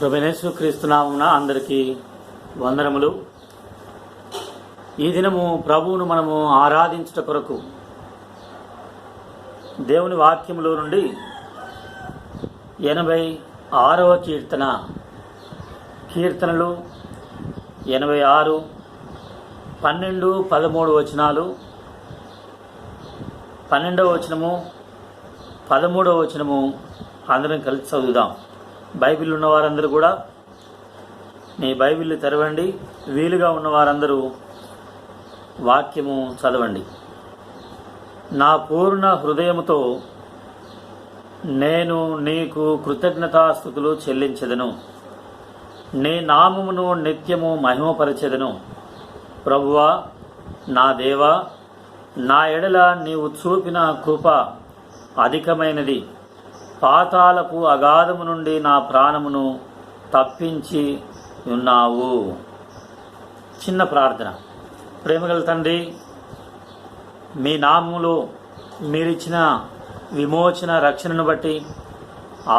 ప్రభువైన క్రీస్తునామమున అందరికీ వందనములు. ఈ దినము ప్రభువును మనము ఆరాధించుట కొరకు దేవుని వాక్యములో నుండి 86వ కీర్తనలు 86, 12, 13 వచనాలు, 12వ వచనము, 13వ వచనము అందరం కలిసి చదువుదాం. బైబిల్ ఉన్నవారందరూ కూడా మీ బైబిల్ తెరవండి. వీలుగా ఉన్నవారందరూ వాక్యము చదవండి. నా పూర్ణ హృదయముతో నేను నీకు కృతజ్ఞతాస్తుతులు చెల్లించెదను, నీ నామమును నిత్యము మహిమపరచెదను. ప్రభువా, నా దేవా, నా ఎడల నీవు చూపిన కృప అధికమైనది. పాతాళపు అగాధము నుండి నా ప్రాణమును తప్పించి ఉన్నావు. చిన్న ప్రార్థన. ప్రేమగల తండ్రి, మీ నామములో మీరిచ్చిన విమోచన రక్షణను బట్టి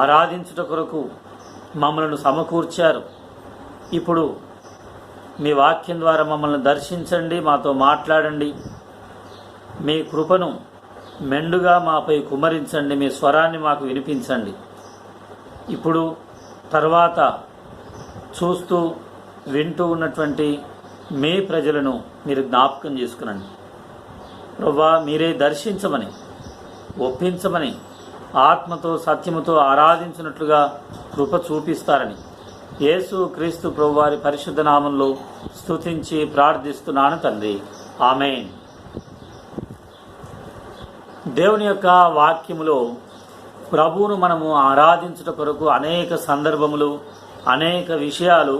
ఆరాధించుట కొరకు మమ్మల్ని సమకూర్చారు. ఇప్పుడు మీ వాక్యం ద్వారా మమ్మల్ని దర్శించండి, మాతో మాట్లాడండి. మీ కృపను మెండుగా మాపై కుమ్మరించండి. మీ స్వరాన్ని మాకు వినిపించండి. ఇప్పుడు తర్వాత చూస్తూ వింటూ ఉన్నటువంటి మీ ప్రజలను మీరు జ్ఞాపకం చేసుకునండి. ప్రభువా, మీరే దర్శించమని, ఒప్పించమని, ఆత్మతో సత్యముతో ఆరాధించినట్లుగా కృప చూపిస్తారని యేసు క్రీస్తు ప్రభువారి పరిశుద్ధ నామంలో స్తుతించి ప్రార్థిస్తున్నాను తండ్రి. ఆమేన్. దేవుని యొక్క వాక్యములో ప్రభువును మనము ఆరాధించుట కొరకు అనేక సందర్భములు, అనేక విషయాలు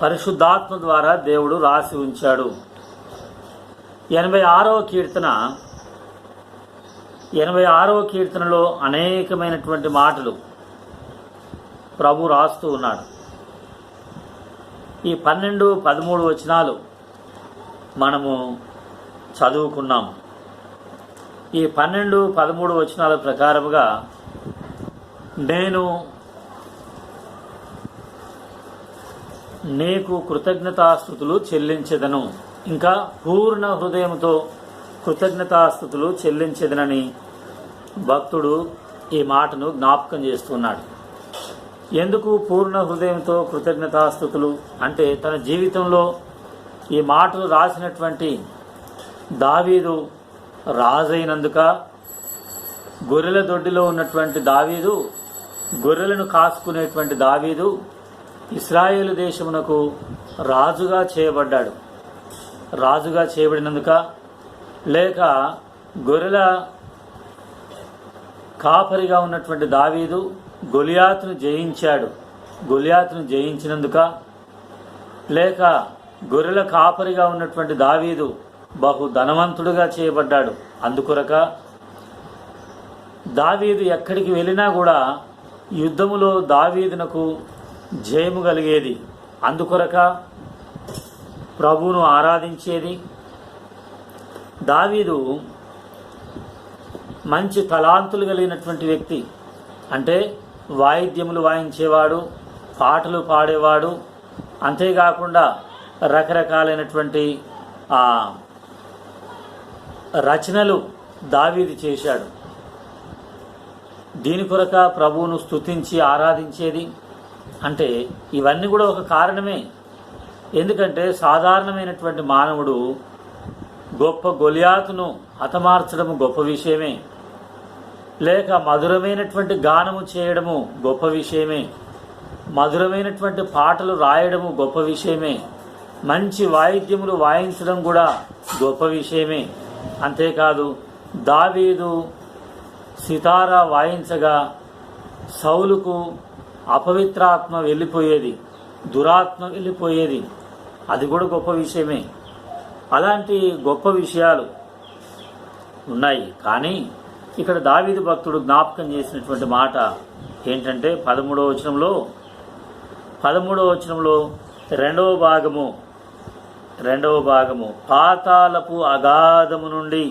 పరిశుద్ధాత్మ ద్వారా దేవుడు రాసి ఉంచాడు. 86వ కీర్తనలో అనేకమైనటువంటి మాటలు ప్రభు రాస్తూ ఉన్నాడు. ఈ 12, 13 వచనాలు మనము చదువుకున్నాము. ఈ 12, 13 వచనాల ప్రకారముగా నేను నీకు కృతజ్ఞతాస్తుతులు చెల్లించెదను, ఇంకా పూర్ణ హృదయంతో కృతజ్ఞతాస్తుతులు చెల్లించెదనని భక్తుడు ఈ మాటను జ్ఞాపకం చేస్తున్నాడు. ఎందుకు పూర్ణ హృదయంతో కృతజ్ఞతాస్తుతులు అంటే, తన జీవితంలో ఈ మాటలు రాసినటువంటి దావీదు రాజైనందుక, గొర్రెల దొడ్డిలో ఉన్నటువంటి దావీదు, గొర్రెలను కాసుకునేటువంటి దావీదు ఇశ్రాయేలు దేశమునకు రాజుగా చేయబడ్డాడు. రాజుగా చేయబడినందుక, లేక గొర్రెల కాపరిగా ఉన్నటువంటి దావీదు గొలియాతును జయించాడు. గొలియాతును జయించినందుక, లేక గొర్రెల కాపరిగా ఉన్నటువంటి దావీదు బహు ధనవంతుడుగా చేయబడ్డాడు. అందుకొరక దావీదు ఎక్కడికి వెళ్ళినా కూడా యుద్ధములో దావీదునకు జయము కలిగేది. అందుకొరక ప్రభువును ఆరాధించేది. దావీదు మంచి తలాంతులు కలిగినటువంటి వ్యక్తి. అంటే వాయిద్యములు వాయించేవాడు, పాటలు పాడేవాడు. అంతేకాకుండా రకరకాలైనటువంటి రచనలు దావీదు చేశాడు. దీని కొరక ప్రభువును స్తుతించి ఆరాధించేది. అంటే ఇవన్నీ కూడా ఒక కారణమే. ఎందుకంటే సాధారణమైనటువంటి మానవుడు గొప్ప గొలియాతును హతమార్చడము గొప్ప విషయమే, లేక మధురమైనటువంటి గానము చేయడము గొప్ప విషయమే, మధురమైనటువంటి పాటలు రాయడము గొప్ప విషయమే, మంచి వాయిద్యములు వాయించడం కూడా గొప్ప విషయమే. అంతేకాదు, దావీదు సితారా వాయించగా సౌలుకు అపవిత్రాత్మ వెళ్ళిపోయేది, దురాత్మ వెళ్ళిపోయేది. అది కూడా గొప్ప విషయమే. అలాంటి గొప్ప విషయాలు ఉన్నాయి. కానీ ఇక్కడ దావీదు భక్తుడు జ్ఞాపకం చేసినటువంటి మాట ఏంటంటే 13వ వచనంలో రెండవ భాగము పాతాళపు అగాధము నుండి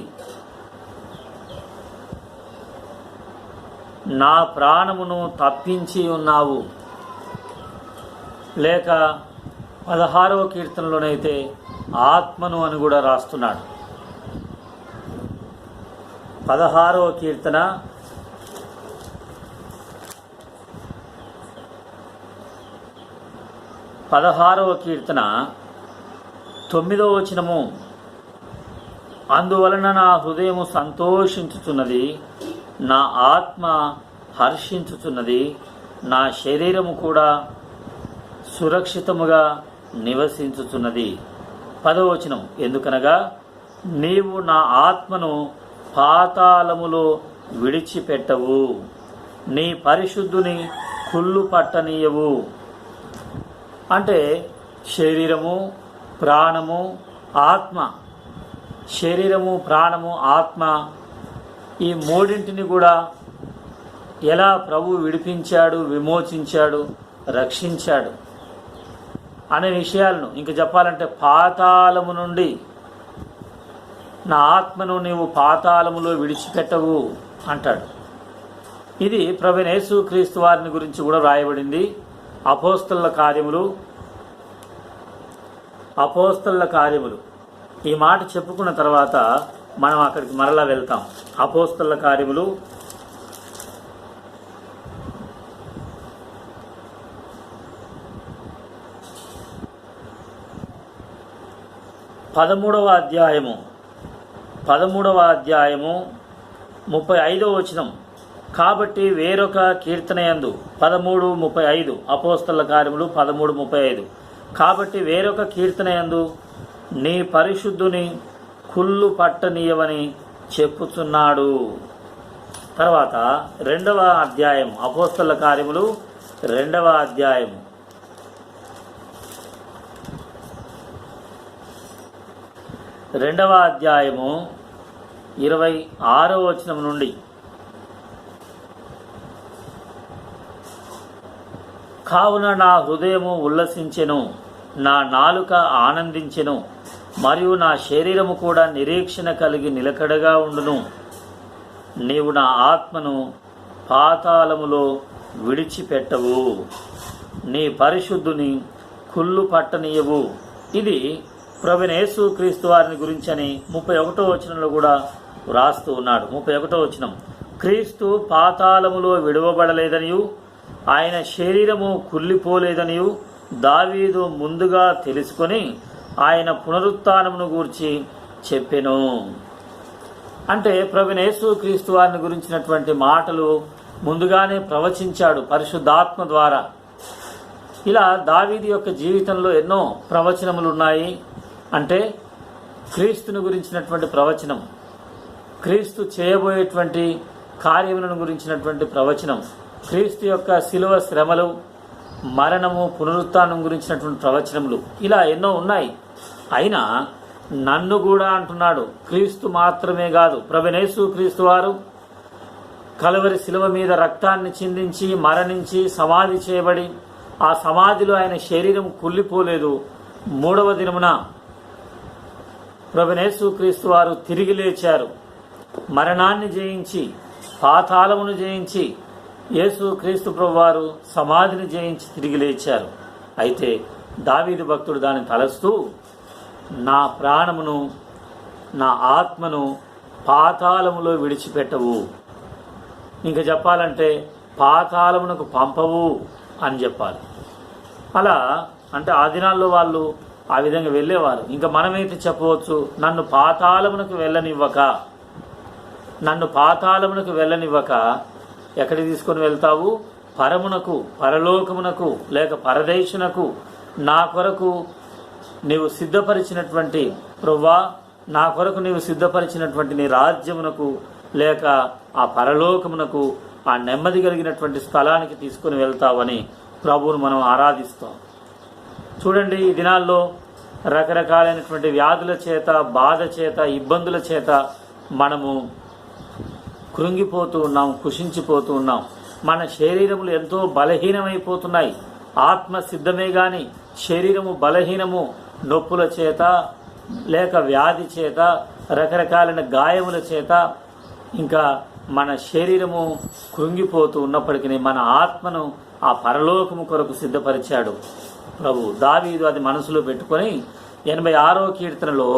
నా ప్రాణమును తప్పించి ఉన్నావు. లేక 16వ కీర్తనలోనైతే ఆత్మను అని కూడా రాస్తున్నాడు. 16వ కీర్తన 9వ వచనము, అందువలన నా హృదయము సంతోషించుచున్నది, నా ఆత్మ హర్షించుచున్నది, నా శరీరము కూడా సురక్షితముగా నివసించుచున్నది. 10వ వచనం, ఎందుకనగా నీవు నా ఆత్మను పాతాళములో విడిచిపెట్టవు, నీ పరిశుద్ధుని కుళ్ళు పట్టనీయవు. అంటే శరీరము, ప్రాణము, ఆత్మ, శరీరము, ప్రాణము, ఆత్మ, ఈ మూడింటిని కూడా ఎలా ప్రభు విడిపించాడు, విమోచించాడు, రక్షించాడు అనే విషయాలను ఇంక చెప్పాలంటే, పాతాళము నుండి నా ఆత్మను నీవు పాతాళములో విడిచిపెట్టవు అంటాడు. ఇది ప్రభువైన యేసుక్రీస్తు వారిని గురించి కూడా రాయబడింది. అపోస్తలుల కార్యములు ఈ మాట చెప్పుకున్న తర్వాత మనం అక్కడికి మరలా వెళ్తాం. అపోస్తలుల కార్యములు 13వ అధ్యాయము 35వ వచనం, కాబట్టి వేరొక కీర్తనయందు 13:35, అపోస్తలుల కార్యములు 13:35, కాబట్టి వేరొక కీర్తనయందు నీ పరిశుద్ధుని కుళ్ళు పట్టనీయవని చెప్పుచున్నాడు. తర్వాత 2వ అధ్యాయం, అపోస్తలుల కార్యములు 2వ అధ్యాయము 26వ వచనం నుండి, కావున నా హృదయము ఉల్లసించెను, నా నాలుక ఆనందించెను, మరియు నా శరీరము కూడా నిరీక్షణ కలిగి నిలకడగా ఉండును. నీవు నా ఆత్మను పాతాళములో విడిచిపెట్టవు, నీ పరిశుద్ధుని కుళ్ళు పట్టనీయవు. ఇది ప్రభువైన యేసుక్రీస్తు వారిని గురించని 31వ వచనంలో కూడా వ్రాస్తూ ఉన్నాడు. 31వ వచనం, క్రీస్తు పాతాళములో విడవబడలేదనియు ఆయన శరీరము కుళ్ళిపోలేదనియు దావీదు ముందుగా తెలుసుకొని ఆయన పునరుత్థానమును గూర్చి చెప్పెను. అంటే ప్రభువైన యేసుక్రీస్తు వారిని గురించినటువంటి మాటలు ముందుగానే ప్రవచించాడు పరిశుద్ధాత్మ ద్వారా. ఇలా దావీదు యొక్క జీవితంలో ఎన్నో ప్రవచనములు ఉన్నాయి. అంటే క్రీస్తుని గురించినటువంటి ప్రవచనం, క్రీస్తు చేయబోయేటువంటి కార్యములను గురించినటువంటి ప్రవచనం, క్రీస్తు యొక్క శిలువ శ్రమలు, మరణము, పునరుత్థానం గురించినటువంటి ప్రవచనములు, ఇలా ఎన్నో ఉన్నాయి. అయినా నన్ను కూడా అంటున్నాడు, క్రీస్తు మాత్రమే కాదు, ప్రభువైన యేసుక్రీస్తు వారు కలువరి శిలువ మీద రక్తాన్ని చిందించి మరణించి సమాధి చేయబడి ఆ సమాధిలో ఆయన శరీరం కుళ్ళిపోలేదు. 3వ దినమున ప్రభువైన యేసుక్రీస్తు వారు తిరిగి లేచారు. మరణాన్ని జయించి పాతాళమును జయించి యేసుక్రీస్తు ప్రభువారు సమాధిని జయించి తిరిగి లేచారు. అయితే దావీదు భక్తుడు దాన్ని తలస్తూ, నా ప్రాణమును నా ఆత్మను పాతాళములో విడిచిపెట్టవు, ఇంకా చెప్పాలంటే పాతాళమునకు పంపవు అని చెప్పాలి. అలా అంటే ఆ దినాల్లో వాళ్ళు ఆ విధంగా వెళ్ళేవారు. ఇంకా మనమైతే చెప్పవచ్చు, నన్ను పాతాళమునకు వెళ్ళనివ్వక ఎక్కడికి తీసుకొని వెళ్తావు? పరమునకు, పరలోకమునకు, లేక పరదేశునకు, నా కొరకు నీవు సిద్ధపరిచినటువంటి ప్రభువా, నా కొరకు నీవు సిద్ధపరిచినటువంటి నీ రాజ్యమునకు, లేక ఆ పరలోకమునకు, ఆ నెమ్మది కలిగినటువంటి స్థలానికి తీసుకొని వెళ్తావని ప్రభువును మనం ఆరాధిస్తాం. చూడండి, ఈ దినాల్లో రకరకాలైనటువంటి వ్యాధుల చేత, బాధ చేత, ఇబ్బందుల చేత మనము కృంగిపోతూ ఉన్నాం, కుషించిపోతూ ఉన్నాం. మన శరీరములు ఎంతో బలహీనమైపోతున్నాయి. ఆత్మ సిద్ధమే గాని శరీరము బలహీనము, నొప్పుల చేత, లేక వ్యాధి చేత, రకరకాలైన గాయముల చేత ఇంకా మన శరీరము కృంగిపోతూ ఉన్నప్పటికీ మన ఆత్మను ఆ పరలోకము కొరకు సిద్ధపరిచాడు ప్రభు. దావీదు అది మనసులో పెట్టుకొని 86వ కీర్తనలో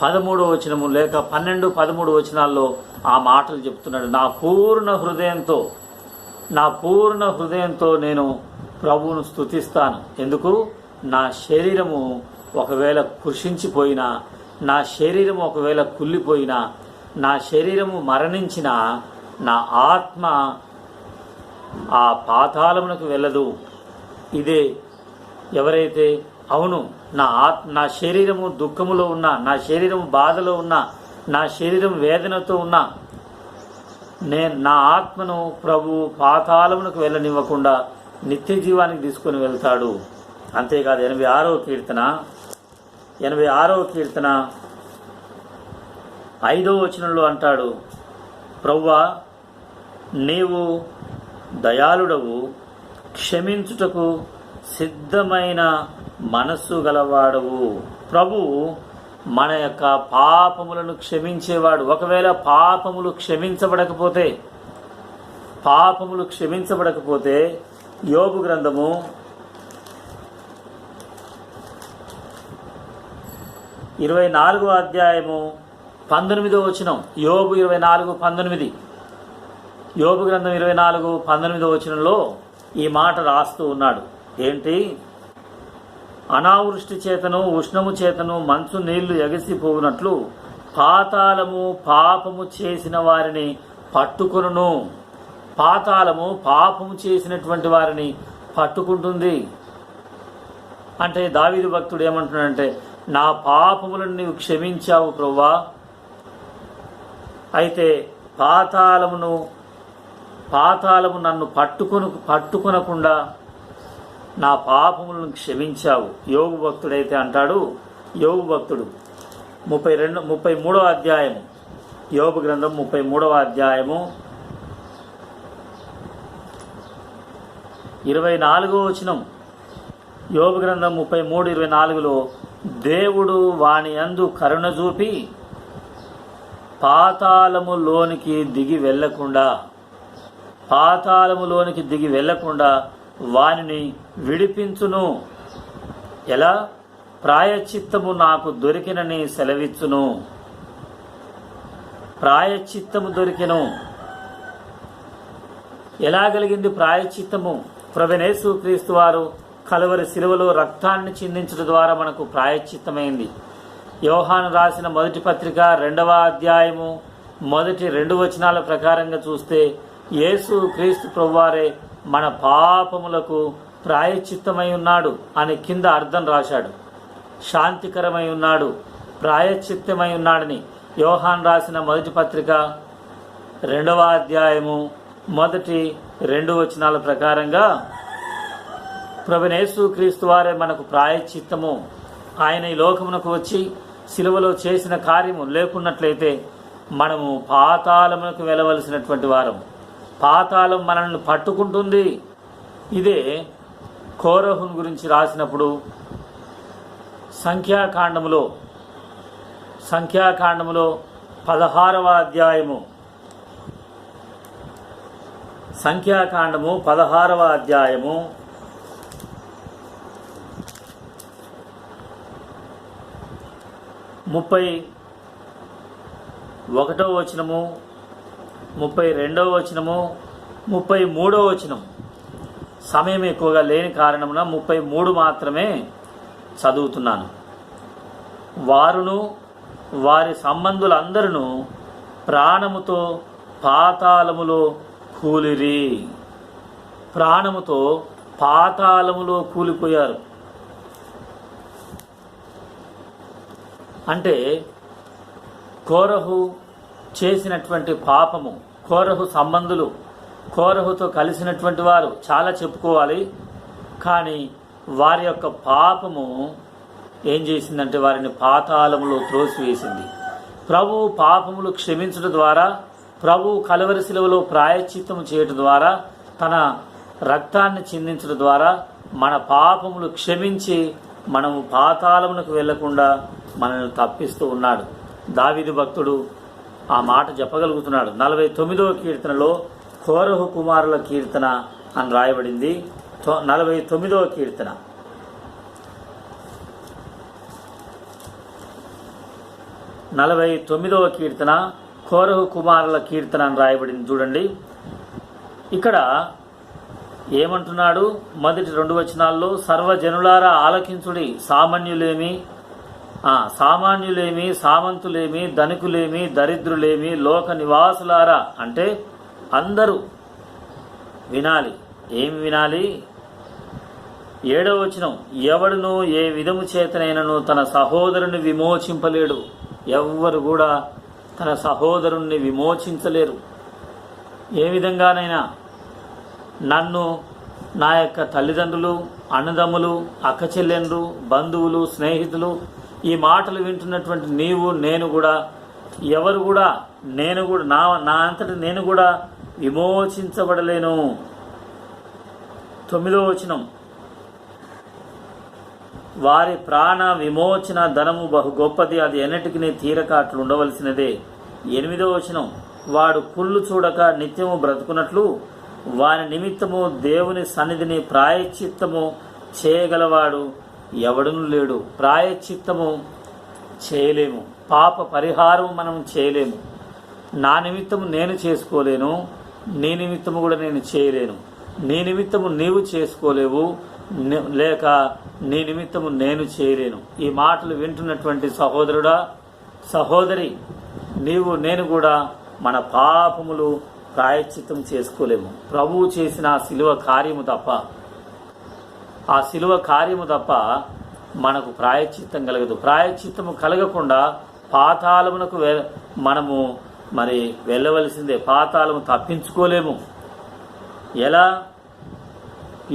13వ వచనము లేక 12, 13 వచనాల్లో ఆ మాటలు చెప్తున్నాడు. నా పూర్ణ హృదయంతో నేను ప్రభువును స్తుతిస్తాను. ఎందుకు? నా శరీరము ఒకవేళ కృషించిపోయినా, నా శరీరము ఒకవేళ కుళ్ళిపోయినా, నా శరీరము మరణించినా, నా ఆత్మ ఆ పాతాళమునకు వెళ్ళదు. ఇదే ఎవరైతే అవును నా శరీరము దుఃఖములో ఉన్నా, నా శరీరము బాధలో ఉన్నా, నా శరీరం వేదనతో ఉన్నా, నా ఆత్మను ప్రభు పాతాళమునకు వెళ్ళనివ్వకుండా నిత్య జీవానికి తీసుకొని వెళ్తాడు. అంతేకాదు 86వ కీర్తన 5వ వచనంలో అంటాడు, ప్రభువా నీవు దయాళుడవు, క్షమించుటకు సిద్ధమైన మనస్సు గలవాడవు. ప్రభువు మన యొక్క పాపములను క్షమించేవాడు. ఒకవేళ పాపములు క్షమించబడకపోతే యోబు గ్రంథము 24వ అధ్యాయము 19వ వచనం. యోబు 24:19. యోబు గ్రంథం 24:19 వచనంలో ఈ మాట రాస్తూ ఉన్నాడు. ఏంటి? అనావృష్టి చేతను ఉష్ణము చేతను మంచు నీళ్లు ఎగసిపోవునట్లు పాతాళము పాపము చేసిన వారిని పట్టుకొనును. పాతాళము పాపము చేసినటువంటి వారిని పట్టుకుంటుంది. అంటే దావీదు భక్తుడు ఏమంటున్నాడంటే, నా పాపములను నీవు క్షమించావు ప్రభువా, అయితే పాతాళము నన్ను పట్టుకొనకుండా నా పాపములను క్షమించావు. యోబు భక్తుడైతే అంటాడు, యోబు భక్తుడు 33వ అధ్యాయము, యోబు గ్రంథం 33వ అధ్యాయము 24వ వచనం. యోబు గ్రంథం 33:24లో దేవుడు వాని యందు కరుణ చూపి పాతాళములోనికి దిగి వెళ్లకుండా వానిని విడిపించును. ఎలా? ప్రాయశ్చిత్తము నాకు దొరికినని సెలవిచ్చును. ప్రాయశ్చిత్తము దొరికెను. ఎలా కలిగింది ప్రాయశ్చిత్తము? ప్రభువైన క్రీస్తు వారు కలువరి శిలువలో రక్తాన్ని చిందించడం ద్వారా మనకు ప్రాయశ్చిత్తమైంది. యోహాను రాసిన మొదటి పత్రిక 2వ అధ్యాయము మొదటి 2 వచనాల ప్రకారంగా చూస్తే యేసు క్రీస్తు ప్రభువారే మన పాపములకు ప్రాయశ్చిత్తమై ఉన్నాడు అని కింద అర్థం రాశాడు. శాంతికరమై ఉన్నాడు, ప్రాయశ్చిత్తమై ఉన్నాడని యోహాను రాసిన మొదటి పత్రిక 2వ అధ్యాయము మొదటి 2 వచనాల ప్రకారంగా ప్రభువైన యేసు క్రీస్తు వారే మనకు ప్రాయశ్చిత్తము. ఆయన ఈ లోకమునకు వచ్చి శిలువలో చేసిన కార్యము లేకున్నట్లయితే మనము పాతాళమునకు వెళ్ళవలసినటువంటి వారం. పాతాళం మనల్ని పట్టుకుంటుంది. ఇదే కోరహును గురించి రాసినప్పుడు సంఖ్యాకాండములో 16వ అధ్యాయము, సంఖ్యాకాండము 16వ అధ్యాయము 31వ వచనము, 32వ వచనము, 33వ వచనం. సమయం ఎక్కువగా లేని కారణమున 33 మాత్రమే చదువుతున్నాను. వారును వారి సంబంధులందరూ ప్రాణముతో పాతాళములో కూలిరి. ప్రాణముతో పాతాళములో కూలిపోయారు. అంటే కోరహు చేసినటువంటి పాపము, కోరహు సంబంధులు, కోరహుతో కలిసినటువంటి వారు చాలా చెప్పుకోవాలి. కానీ వారి యొక్క పాపము ఏం చేసిందంటే వారిని పాతాళములో త్రోసివేసింది. ప్రభువు పాపములు క్షమించడం ద్వారా, ప్రభువు కలువరి శిలువలో ప్రాయశ్చిత్తము చేయడం ద్వారా, తన రక్తాన్ని చిందించడం ద్వారా మన పాపములు క్షమించి మనము పాతాళమునకు వెళ్లకుండా మనల్ని తప్పిస్తూ ఉన్నాడు. దావీదు భక్తుడు ఆ మాట చెప్పగలుగుతున్నాడు. 49వ కీర్తనలో కోరహు కుమారుల కీర్తన అని రాయబడింది. 49వ కీర్తన. 49వ కీర్తన కోరహు కుమారుల కీర్తన అని రాయబడింది. చూడండి ఇక్కడ ఏమంటున్నాడు. మొదటి 2 వచనాల్లో సర్వజనులారా ఆలకించుడి, సామాన్యులేమి సామంతులేమి ధనికులేమి దరిద్రులేమి లోక నివాసులారా అంటే అందరూ వినాలి. ఏమి వినాలి? 7వ వచనం, ఎవడును ఏ విధము చేతనైనను తన సహోదరుని విమోచింపలేడు. ఎవ్వరు కూడా తన సహోదరుణ్ణి విమోచించలేరు. ఏ విధంగానైనా నన్ను నా యొక్క తల్లిదండ్రులు, అన్నదమ్ములు, అక్క చెల్లెండ్రు, బంధువులు, స్నేహితులు ఈ మాటలు వింటున్నటువంటి నీవు, నేను కూడా ఎవరు కూడా నేను కూడా నా అంతటి నేను కూడా విమోచించబడలేను. 9వ వచనం, వారి ప్రాణ విమోచన ధనము బహు గొప్పది, అది ఎన్నటికి తీరక అట్లు ఉండవలసినదే. 8వ వచనం, వాడు కుళ్ళు చూడక నిత్యము బ్రతుకున్నట్లు వారి నిమిత్తము దేవుని సన్నిధిని ప్రాయశ్చిత్తము చేయగలవాడు ఎవడును లేడు. ప్రాయశ్చిత్తము చేయలేము, పాప పరిహారం మనం చేయలేము. నా నిమిత్తము నేను చేసుకోలేను, నీ నిమిత్తము కూడా నేను చేయలేను. నీ నిమిత్తము నీవు చేసుకోలేవు, లేక నీ నిమిత్తము నేను చేయలేను. ఈ మాటలు వింటున్నటువంటి సహోదరుడా, సహోదరి, నీవు నేను కూడా మన పాపములు ప్రాయశ్చిత్తం చేసుకోలేము. ప్రభువు చేసిన ఆ శిలువ కార్యము తప్ప మనకు ప్రాయశ్చిత్తం కలగదు. ప్రాయశ్చిత్తము కలగకుండా పాతాళమునకు మనము వెళ్ళవలసిందే. పాతాళము తప్పించుకోలేము. ఎలా?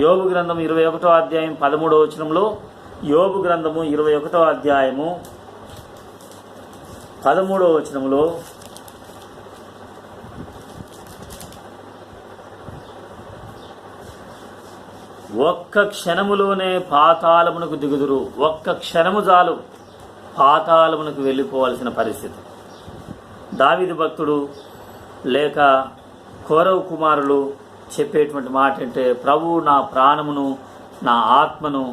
యోబు గ్రంథం 21వ అధ్యాయం 13వ వచనంలో, యోబు గ్రంథము 21వ అధ్యాయము 13వ వచనంలో, ఒక్క క్షణములోనే పాతాళమునకు దిగుదురు. ఒక్క క్షణము చాలు పాతాళమునకు వెళ్ళిపోవాల్సిన పరిస్థితి. దావీదు భక్తుడు లేక కోరవు కుమారులు చెప్పేటువంటి మాట అంటే, ప్రభువు నా ప్రాణమును నా ఆత్మను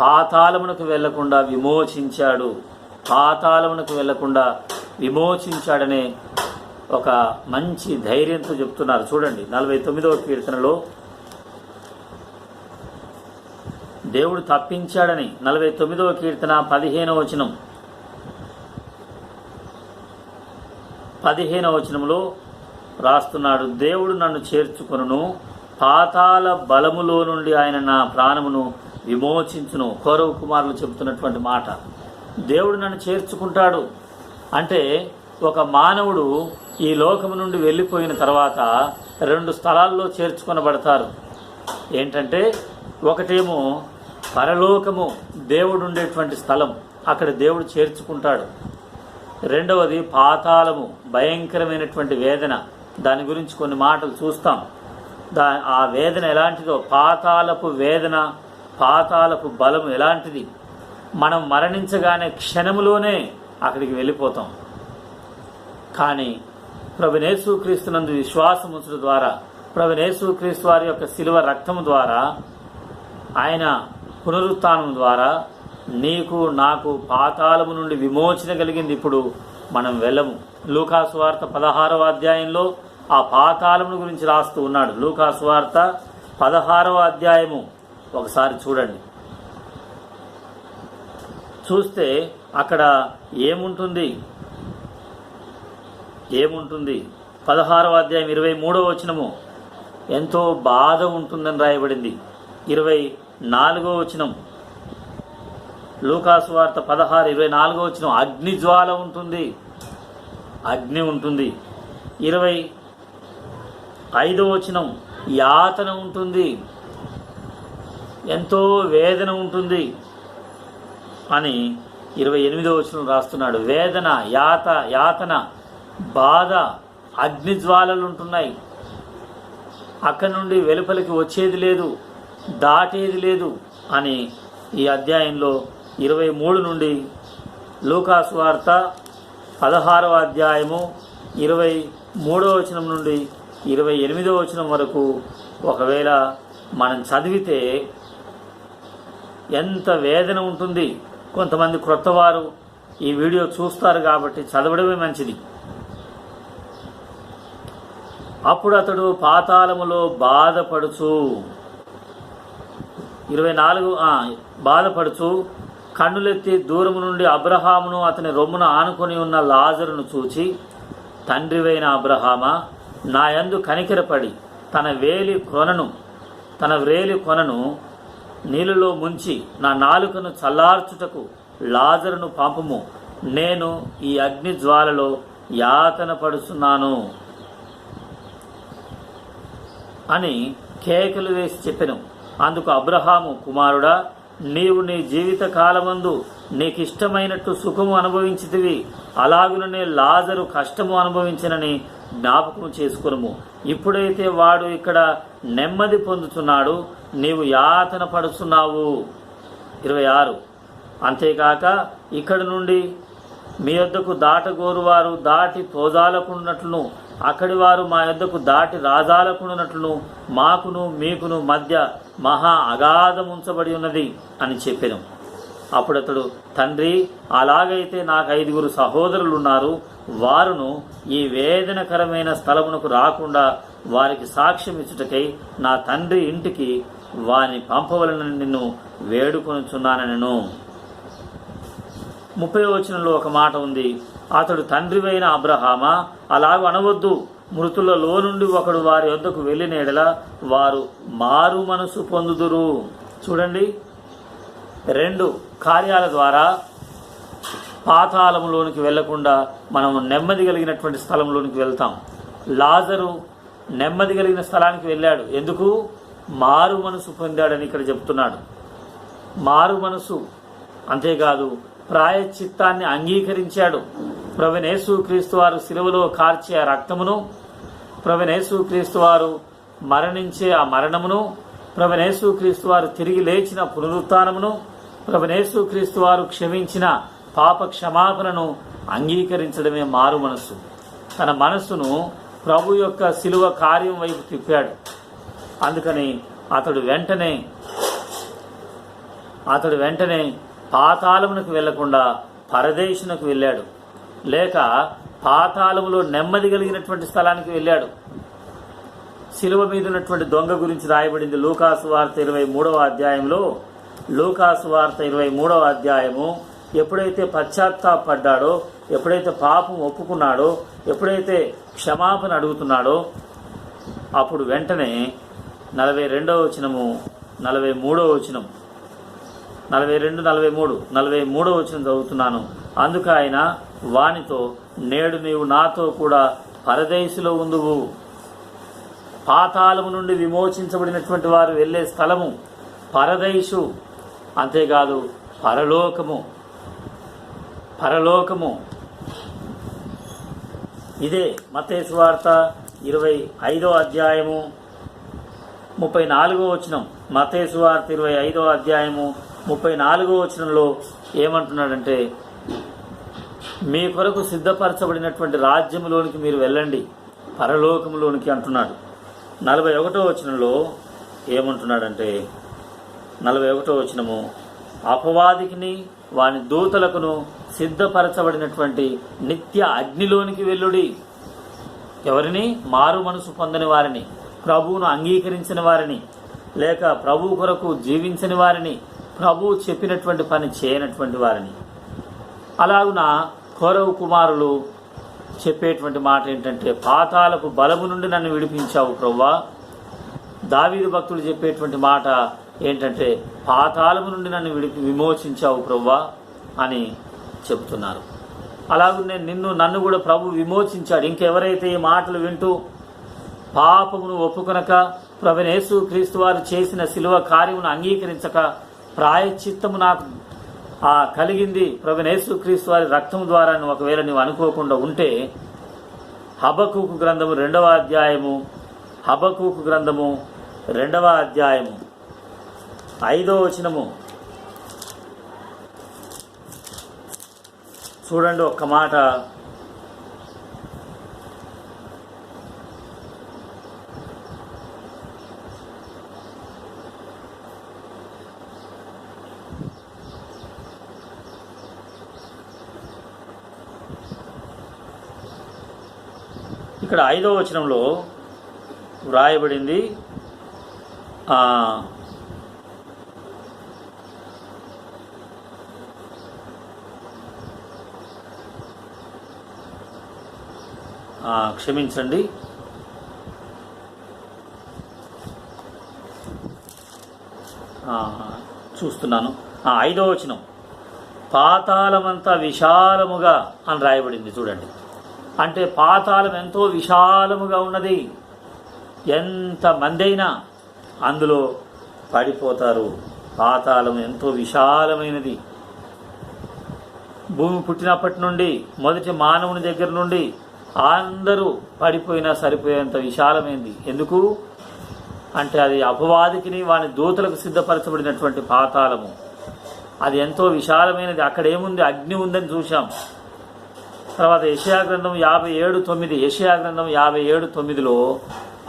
పాతాళమునకు వెళ్లకుండా విమోచించాడు, పాతాళమునకు వెళ్లకుండా విమోచించాడనే ఒక మంచి ధైర్యంతో చెప్తున్నారు. చూడండి 49వ కీర్తనలో దేవుడు తప్పించాడని. 49వ కీర్తన 15వ వచనం, 15వ వచనంలో రాస్తున్నాడు, దేవుడు నన్ను చేర్చుకొనును, పాతాళ బలములో నుండి ఆయన నా ప్రాణమును విమోచించును. కౌరవ కుమారులు చెబుతున్నటువంటి మాట. దేవుడు నన్ను చేర్చుకుంటాడు అంటే, ఒక మానవుడు ఈ లోకము నుండి వెళ్ళిపోయిన తర్వాత 2 స్థలాల్లో చేర్చుకొనబడతారు. ఏంటంటే, ఒకటేమో పరలోకము, దేవుడు ఉండేటువంటి స్థలం, అక్కడ దేవుడు చేర్చుకుంటాడు. రెండవది పాతాళము, భయంకరమైనటువంటి వేదన. దాని గురించి కొన్ని మాటలు చూస్తాం. ఆ వేదన ఎలాంటిదో, పాతాళపు వేదన, పాతాళపు బలము ఎలాంటిది. మనం మరణించగానే క్షణములోనే అక్కడికి వెళ్ళిపోతాం. కానీ ప్రభువైన యేసుక్రీస్తునందు విశ్వాసం ఉంచడం ద్వారా, ప్రభువైన యేసుక్రీస్తు వారి యొక్క శిలువ రక్తము ద్వారా, ఆయన పునరుత్థానం ద్వారా నీకు నాకు పాతాళము నుండి విమోచన కలిగింది. ఇప్పుడు మనం వెళ్ళము. లూకా సువార్త 16వ అధ్యాయంలో ఆ పాతాళమును గురించి రాస్తూ ఉన్నాడు. లూకా సువార్త 16వ అధ్యాయము ఒకసారి చూడండి. చూస్తే అక్కడ ఏముంటుంది? 16వ అధ్యాయం 23వ వచనము, ఎంతో బాధ ఉంటుందని రాయబడింది. 24వ వచనం, లూకా సువార్త 16:24వ వచనం, అగ్ని జ్వాల ఉంటుంది, అగ్ని ఉంటుంది. 25వ వచనం, యాతన ఉంటుంది, ఎంతో వేదన ఉంటుంది అని 28వ వచనం రాస్తున్నాడు. వేదన, యాతన, బాధ, అగ్ని జ్వాలలు ఉంటున్నాయి. అక్కడి నుండి వెలుపలికి వచ్చేది లేదు, దాటేది లేదు అని ఈ అధ్యాయంలో 23 నుండి, లూకా సువార్త 16వ అధ్యాయము 23వ వచనం నుండి 28వ వచనం వరకు ఒకవేళ మనం చదివితే ఎంత వేదన ఉంటుంది. కొంతమంది క్రొత్తవారు ఈ వీడియో చూస్తారు కాబట్టి చదవడమే మంచిది. అప్పుడు అతడు పాతాళములో బాధపడుచు 24 బాధపడుచు కన్నులెత్తి దూరము నుండి అబ్రహామును అతని రొమ్మున ఆనుకొని ఉన్న లాజరును చూచి, తండ్రివైన అబ్రహామా, నా యందు కనికరపడి తన వ్రేలి కొనను నీళ్ళలో ముంచి నా నాలుకను చల్లార్చుటకు లాజరును పంపుము, నేను ఈ అగ్ని జ్వాలలో యాతన పడుచున్నాను అని కేకలు వేసి చెప్పెను. అందుకు అబ్రహాము, కుమారుడా, నీవు నీ జీవిత కాలమందు నీకిష్టమైనట్టు సుఖము అనుభవించితివి, అలాగుననే లాజరు కష్టము అనుభవించినని జ్ఞాపకం చేసుకునుము. ఇప్పుడైతే వాడు ఇక్కడ నెమ్మది పొందుతున్నాడు, నీవు యాతన పడుతున్నావు. 26 అంతేకాక ఇక్కడి నుండి మీ యొద్దకు దాటగోరువారు దాటి పోజాలకుండునట్లును, అక్కడి వారు మా యొద్దకు దాటి రాజాలకుండునట్లును మాకును మీకును మధ్య మహా అగాధముంచబడి ఉన్నది అని చెప్పెను. అప్పుడు అతడు, తండ్రి, అలాగైతే నాకు 5 సహోదరులున్నారు, వారును ఈ వేదనకరమైన స్థలమునకు రాకుండా వారికి సాక్ష్యం ఇచ్చుటకై నా తండ్రి ఇంటికి వారిని పంపవలనని నిన్ను వేడుకొనుచున్నానెను. 30వ వచనంలో ఒక మాట ఉంది. అతడు, తండ్రివైన అబ్రహామా, అలాగ అనవద్దు. మృతులలో నుండి ఒకడు వారి వద్దకు వెళ్ళిన ఎడల వారు మారు మనసు పొందుదురు. చూడండి, 2 కార్యాల ద్వారా పాతాళంలోనికి వెళ్లకుండా మనం నెమ్మది కలిగినటువంటి స్థలంలోనికి వెళ్తాం. లాజరు నెమ్మది కలిగిన స్థలానికి వెళ్ళాడు. ఎందుకు? మారు మనసు పొందాడని ఇక్కడ చెప్తున్నాడు. మారు మనసు అంతేకాదు, ప్రాయశ్చిత్తాన్ని అంగీకరించాడు. ప్రభువైన యేసుక్రీస్తు వారు శిలువలో కార్చే ఆ రక్తమును, ప్రభువైన యేసుక్రీస్తు వారు మరణించే ఆ మరణమును, ప్రభువైన యేసుక్రీస్తు వారు తిరిగి లేచిన పునరుత్థానమును, ప్రభువైన యేసుక్రీస్తు వారు క్షమించిన పాప క్షమాపణను అంగీకరించడమే మారు మనస్సు. తన మనస్సును ప్రభు యొక్క శిలువ కార్యం వైపు తిప్పాడు. అందుకని అతడు వెంటనే పాతాళమునకు వెళ్లకుండా పరదేశునకు వెళ్ళాడు, లేక పాతాళములో నెమ్మది కలిగినటువంటి స్థలానికి వెళ్ళాడు. శిలువ మీద ఉన్నటువంటి దొంగ గురించి రాయబడింది లూకాసు వార్త 23వ అధ్యాయంలో. లూకాసు వార్త 23వ అధ్యాయము, ఎప్పుడైతే పశ్చాత్తాపడ్డాడో, ఎప్పుడైతే పాపం ఒప్పుకున్నాడో, ఎప్పుడైతే క్షమాపణ అడుగుతున్నాడో, అప్పుడు వెంటనే 42వ వచనము, 43వ వచనం, 42, 43, 43వ వచనం చదువుతున్నాను. అందుకు ఆయన వానితో, నేడు నీవు నాతో కూడా పరదేశులో ఉందువు. పాతాళము నుండి విమోచించబడినటువంటి వారు వెళ్ళే స్థలము పరదేశు, అంతేకాదు పరలోకము. ఇదే మత్తయి సువార్త 25వ అధ్యాయము 34వ వచనం. మత్తయి సువార్త 25వ అధ్యాయము 34వ వచనంలో ఏమంటున్నాడంటే, మీ కొరకు సిద్ధపరచబడినటువంటి రాజ్యములోనికి మీరు వెళ్ళండి, పరలోకములోనికి అంటున్నాడు. 41వ వచనంలో ఏమంటున్నాడంటే, 41వ వచనము, అపవాదికిని వాని దూతలకును సిద్ధపరచబడినటువంటి నిత్య అగ్నిలోనికి వెళ్ళుడి. ఎవరిని? మారు మనసు పొందని వారిని, ప్రభువును అంగీకరించిన వారిని, లేక ప్రభు కొరకు జీవించని వారిని, ప్రభువు చెప్పినటువంటి పని చేయనటువంటి వారిని. అలాగున కోరవు కుమారులు చెప్పేటువంటి మాట ఏంటంటే, పాతాళపు బలము నుండి నన్ను విడిపించావు ప్రభువా. దావీదు భక్తులు చెప్పేటువంటి మాట ఏంటంటే, పాతాళము నుండి నన్ను విమోచించావు ప్రభువా అని చెబుతున్నారు. అలాగే నన్ను కూడా ప్రభు విమోచించాడు. ఇంకెవరైతే ఈ మాటలు వింటూ పాపమును ఒప్పుకొనక ప్రభువైన యేసుక్రీస్తు వారు చేసిన శిలువ కార్యమును అంగీకరించక, ప్రాయశ్చిత్తము నాకు కలిగింది ప్రభువైన యేసుక్రీస్తు వారి రక్తం ద్వారా ఒకవేళ నువ్వు అనుకోకుండా ఉంటే, హబక్కూకు గ్రంథము 2వ అధ్యాయము, హబక్కూకు గ్రంథము 2వ అధ్యాయము 5వ వచనము చూడండి. ఒక్క మాట, ఇక్కడ 5వ వచనంలో వ్రాయబడింది, క్షమించండి, చూస్తున్నాను. 5వ వచనం, పాతాళమంతా విశాలముగా అని రాయబడింది. చూడండి, అంటే పాతాళం ఎంతో విశాలముగా ఉన్నది. ఎంతమంది అయినా అందులో పడిపోతారు. పాతాళం ఎంతో విశాలమైనది. భూమి పుట్టినప్పటి నుండి మొదటి మానవుని దగ్గర నుండి అందరూ పడిపోయినా సరిపోయేంత విశాలమైంది. ఎందుకు అంటే అది అపవాదికిని వాని దూతలకు సిద్ధపరచబడినటువంటి పాతాళము. అది ఎంతో విశాలమైనది. అక్కడ ఏముంది? అగ్ని ఉందని చూశాం. తర్వాత యెషయా గ్రంథం 57:9, యెషయా గ్రంథం 57:9లో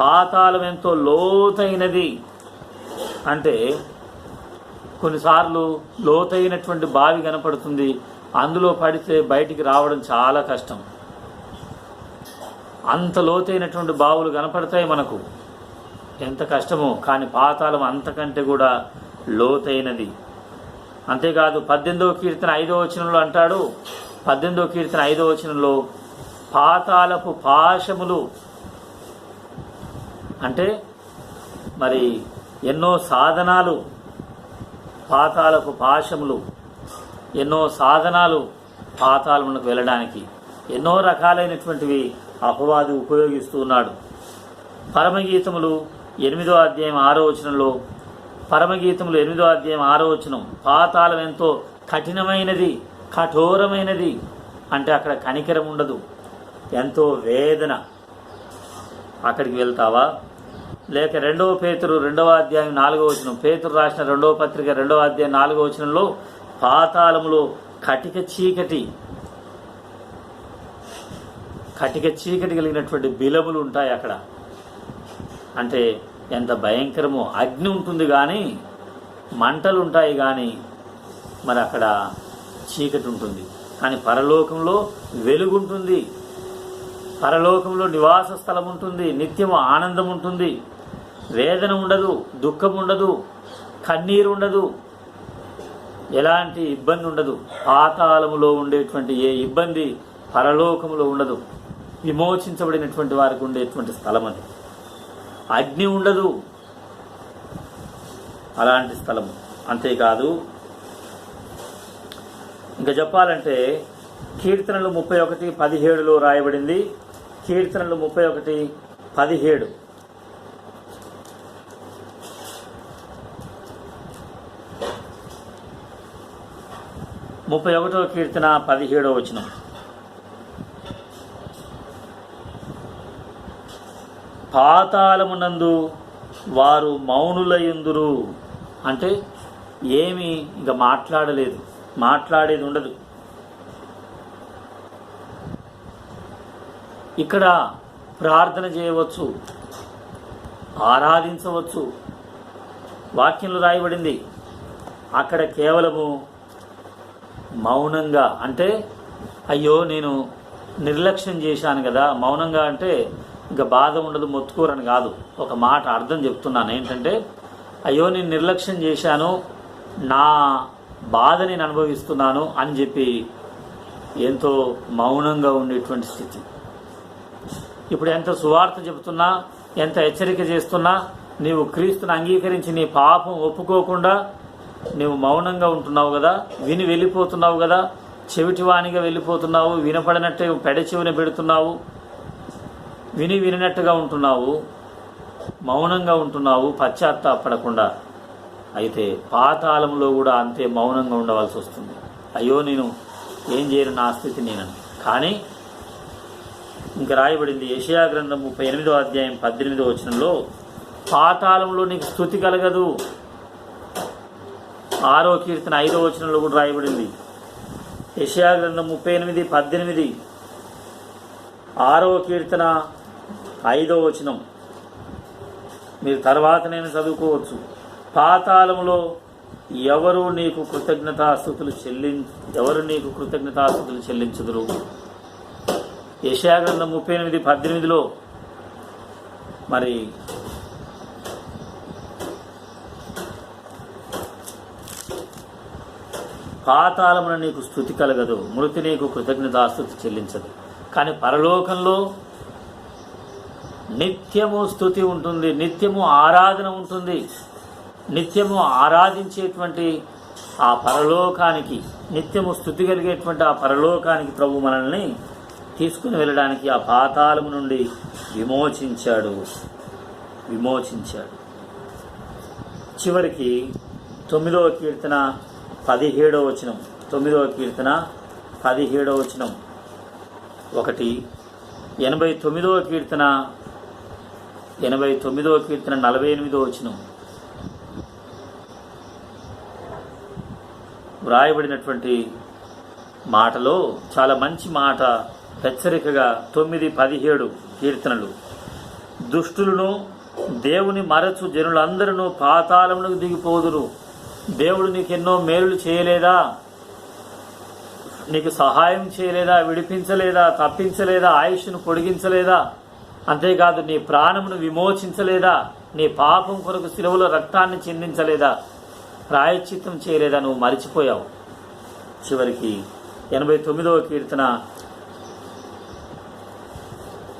పాతాళం ఎంతో లోతైనది. అంటే కొన్నిసార్లు లోతైనటువంటి బావి కనపడుతుంది, అందులో పడితే బయటికి రావడం చాలా కష్టం. అంత లోతైనటువంటి బావులు కనపడతాయి మనకు, ఎంత కష్టమో. కానీ పాతాళం అంతకంటే కూడా లోతైనది. అంతేకాదు 18వ కీర్తన 5వ వచనంలో అంటాడు, 18వ కీర్తన 5వ వచనంలో పాతాళపు పాశములు, అంటే మరి ఎన్నో సాధనాలు, పాతాళపు పాశములు, ఎన్నో సాధనాలు పాతాళమునకు వెళ్ళడానికి, ఎన్నో రకాలైనటువంటివి అపవాది ఉపయోగిస్తూ ఉన్నాడు. పరమగీతములు 8వ అధ్యాయం 6వ వచనంలో, పరమగీతములు 8వ అధ్యాయం 6వ వచనం, పాతాళం ఎంతో కఠినమైనది, కఠోరమైనది. అంటే అక్కడ కనికరం ఉండదు, ఎంతో వేదన. అక్కడికి వెళ్తావా? లేక 2వ పేతురు 2వ అధ్యాయం 4వ వచనం, పేతురు రాసిన 2వ పత్రిక 2వ అధ్యాయం 4వ వచనంలో పాతాళములో కటిక చీకటి కలిగినటువంటి బిలములు ఉంటాయి అక్కడ. అంటే ఎంత భయంకరమో. అగ్ని ఉంటుంది కానీ, మంటలు ఉంటాయి కానీ, మరి అక్కడ చీకటి ఉంటుంది. కానీ పరలోకంలో వెలుగుంటుంది, పరలోకంలో నివాస స్థలం ఉంటుంది, నిత్యము ఆనందం ఉంటుంది, వేదన ఉండదు, దుఃఖం ఉండదు, కన్నీరు ఉండదు, ఎలాంటి ఇబ్బంది ఉండదు. పాతాళములో ఉండేటువంటి ఏ ఇబ్బంది పరలోకంలో ఉండదు. విమోచించబడినటువంటి వారికి ఉండేటువంటి స్థలం అది. అగ్ని ఉండదు, అలాంటి స్థలము. అంతేకాదు ఇంకా చెప్పాలంటే కీర్తనలు 31:17లో రాయబడింది. కీర్తనలు 31:17, కీర్తన 17వ వచనం, పాతాళమునందు వారు మౌనులయుందురు. అంటే ఏమి ఇంకా మాట్లాడేది ఉండదు. ఇక్కడ ప్రార్థన చేయవచ్చు, ఆరాధించవచ్చు. వాక్యంలో రాయబడింది, అక్కడ కేవలము మౌనంగా, అంటే అయ్యో నేను నిర్లక్ష్యం చేశాను కదా. మౌనంగా అంటే ఇంకా బాధ ఉండదు, మొత్తుకోరని కాదు. ఒక మాట అర్థం చెప్తున్నాను ఏంటంటే, అయ్యో నేను నిర్లక్ష్యం చేశాను, నా బాధ నేను అనుభవిస్తున్నాను అని చెప్పి ఎంతో మౌనంగా ఉండేటువంటి స్థితి. ఇప్పుడు ఎంత సువార్త చెబుతున్నా, ఎంత హెచ్చరిక చేస్తున్నా, నీవు క్రీస్తుని అంగీకరించి నీ పాపం ఒప్పుకోకుండా నువ్వు మౌనంగా ఉంటున్నావు కదా, విని వెళ్ళిపోతున్నావు కదా, చెవిటివాణిగా వెళ్ళిపోతున్నావు, వినపడినట్టే పెడచెవిన పెడుతున్నావు, వినినట్టుగా ఉంటున్నావు, మౌనంగా ఉంటున్నావు, పశ్చాత్తాపడకుండా. అయితే పాతాళంలో కూడా అంతే మౌనంగా ఉండవలసి వస్తుంది. అయ్యో నేను ఏం చేయను, నా స్థితి నేనని. కానీ ఇంకా రాయబడింది యెషయా గ్రంథం 38వ అధ్యాయం 18వ వచనంలో, పాతాళంలో నీకు స్తుతి కలగదు. 6వ కీర్తన 5వ వచనంలో కూడా రాయబడింది. యెషయా గ్రంథం 38:18, 6వ కీర్తన 5వ వచనం మీరు తర్వాత నేను చదువుకోవచ్చు. పాతాళంలో ఎవరు నీకు కృతజ్ఞతాస్తుతులు చెల్లించుదురు? యెషయా గ్రంథం 38:18 మరి పాతాళమున నీకు స్తుతి కలగదు, మృతి నీకు కృతజ్ఞతాస్తుతి చెల్లించదు. కానీ పరలోకంలో నిత్యము స్తుతి ఉంటుంది, నిత్యము ఆరాధన ఉంటుంది. నిత్యము ఆరాధించేటువంటి ఆ పరలోకానికి, నిత్యము స్తుతి కలిగేటువంటి ఆ పరలోకానికి ప్రభు మనల్ని తీసుకుని వెళ్ళడానికి ఆ పాతాళము నుండి విమోచించాడు. చివరికి 9వ కీర్తన 17వ వచనం, 9వ కీర్తన 17వ వచనం, 89వ కీర్తన 48వ వచనం వ్రాయబడినటువంటి మాటలో చాలా మంచి మాట, హెచ్చరికగా 9-17 కీర్తనలు. దుష్టులను దేవుని మరచు జనులందరూ పాతాళమునకు దిగిపోదురు. దేవుడు నీకెన్నో మేలులు చేయలేదా? నీకు సహాయం చేయలేదా? విడిపించలేదా? తప్పించలేదా? ఆయుష్ను పొడిగించలేదా? అంతేకాదు నీ ప్రాణమును విమోచించలేదా? నీ పాపం కొరకు శిలువలో రక్తాన్ని చిందించలేదా? ప్రాయశ్చిత్తం చేయలేదా? నువ్వు మరిచిపోయావు. చివరికి 89వ కీర్తన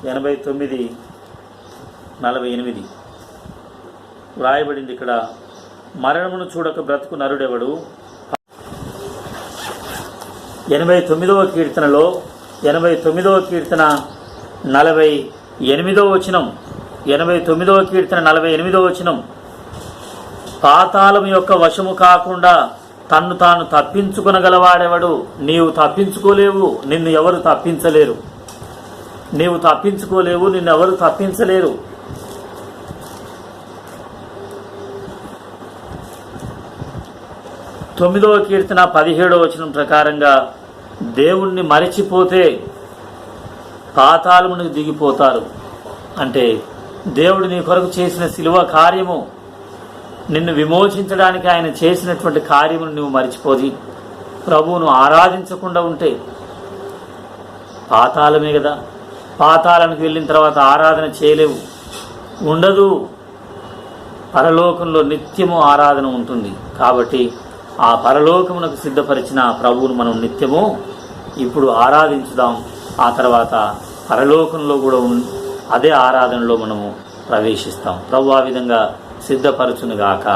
89:48 వ్రాయబడింది ఇక్కడ, మరణమును చూడక బ్రతుకు నరుడెవడు. 89వ కీర్తనలో 89వ కీర్తన 48వ వచనం, 89వ కీర్తన 48వ వచనం, పాతాళం యొక్క వశము కాకుండా తన్ను తాను తప్పించుకొనగలవాడెవడు? నీవు తప్పించుకోలేవు, నిన్ను ఎవరు తప్పించలేరు. నీవు తప్పించుకోలేవు, నిన్ను ఎవరు తప్పించలేరు. తొమ్మిదవ కీర్తన 17వ వచనం ప్రకారంగా దేవుణ్ణి మరిచిపోతే పాతాళమునికి దిగిపోతారు. అంటే దేవుడు నీ కొరకు చేసిన శిలువ కార్యము, నిన్ను విమోచించడానికి ఆయన చేసినటువంటి కార్యమును నువ్వు మరిచిపోది ప్రభువును ఆరాధించకుండా ఉంటే పాతాళమే కదా. పాతాళానికి వెళ్ళిన తర్వాత ఆరాధన చేయలేవు, ఉండదు. పరలోకంలో నిత్యము ఆరాధన ఉంటుంది. కాబట్టి ఆ పరలోకమునకు సిద్ధపరిచిన ప్రభువును మనం నిత్యము ఇప్పుడు ఆరాధించుదాం. ఆ తర్వాత పరలోకంలో కూడా అదే ఆరాధనలో మనము ప్రవేశిస్తాం. ప్రభు ఆ విధంగా సిద్ధపరచునుగాక.